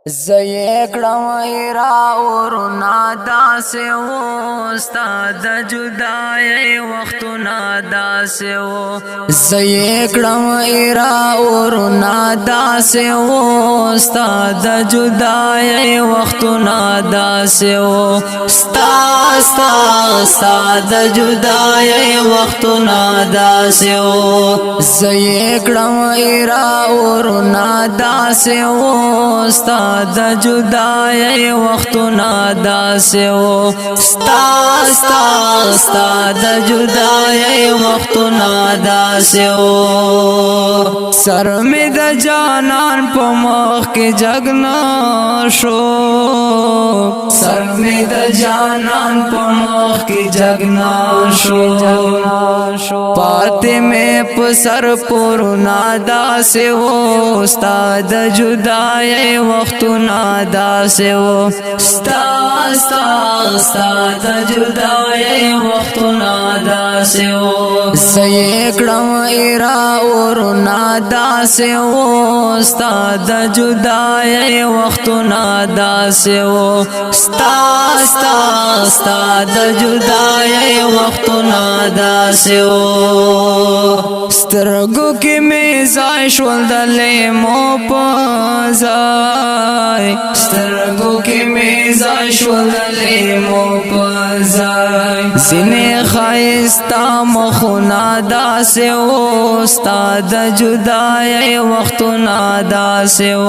زیکړم ایرا ورنا داسې و استاد جدای وختونه داسې و زیکړم ایرا ورنا داسې و استاد جدای وختونه داسې و استاد جدای وختونه داسې و زیکړم ایرا ورنا داسې و استاد د جدای وختونه داسې و ستا د جدای وختونه داسې و سر می د جانان په مخ کې جګنا شو سر می د جانان په مخ کې جګنا شو پاتې می په سر پورنا داسې و استاد جدای وختونه داسې و ستا د جدای وختونه داسې و زیکړم ایرا ورنا داسې و ستا د جدای وختونه داسې و ستا د جدای وختونه داسې و سترګو کې مې ځای شول د لیمو په ځای سترګو کې مې ځای شول د لیمو په ځای ځینې ښایسته مخونه داسې و ستا د جدای وختونه داسې و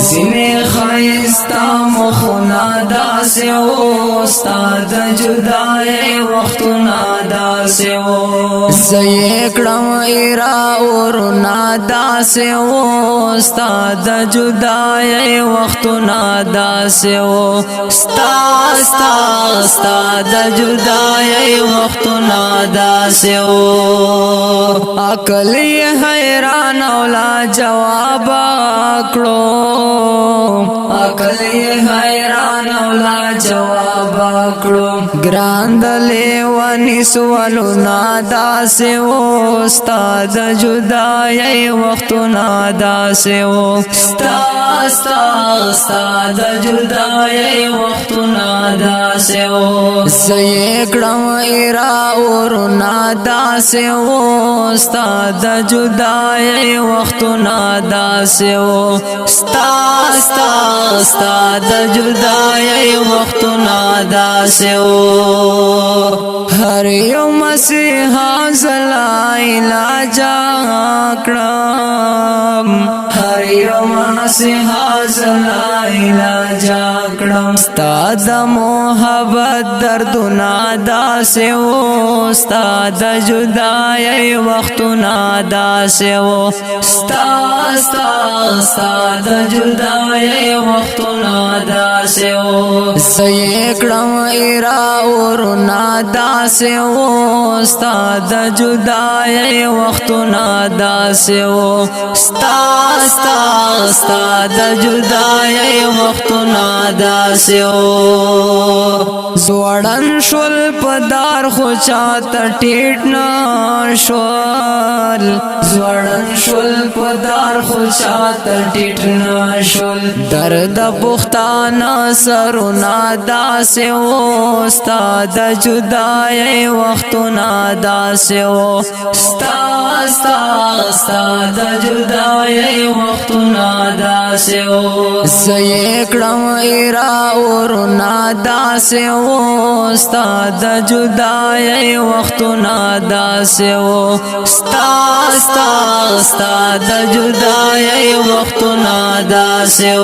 ځینې ښایسته مخونه داسې و ستا د جدای وختونه داسې و زیکړم ایرا ورنا داسې و ستا د جدای وختونه داسې و ستا د جدای وختونه داسې و عقل یې حیران او لا جواب کړو عقل یې حیران او لا جواب کړو ګران د لیوانی سوالونه داسې و ستا د جدای وختونه داسې و ستا د جدای وختونه داسې و زیکړم ایرا ورنا داسې و ستا د جدای وختونه داسې و ستا د جدای وختونه داسې و هر یو مسیحا زلا علاج کړم هر یو مسیحا زلا علاج کړم ستا د محبت دردونه داسې و ستا د جدای وختونه داسې و ستا د جدای وختونه داسې و زیکړم ایرا ورنا داسې و ستا د جدای وختونه داسې و ستا د جدای وختونه داسې و زوړن شول په دار خو چاته ټیټ نه شول زوړن شول په دار خو چاته ټیټ نه شول درد پښتانه سرونه داسې و ستا د جدای وختونه داسې و ستا د جدای وختونه داسې و زیکړم ایرا ورنا داسې و ستا د جدای وختونه داسې و ستا د جدای وختونه داسې و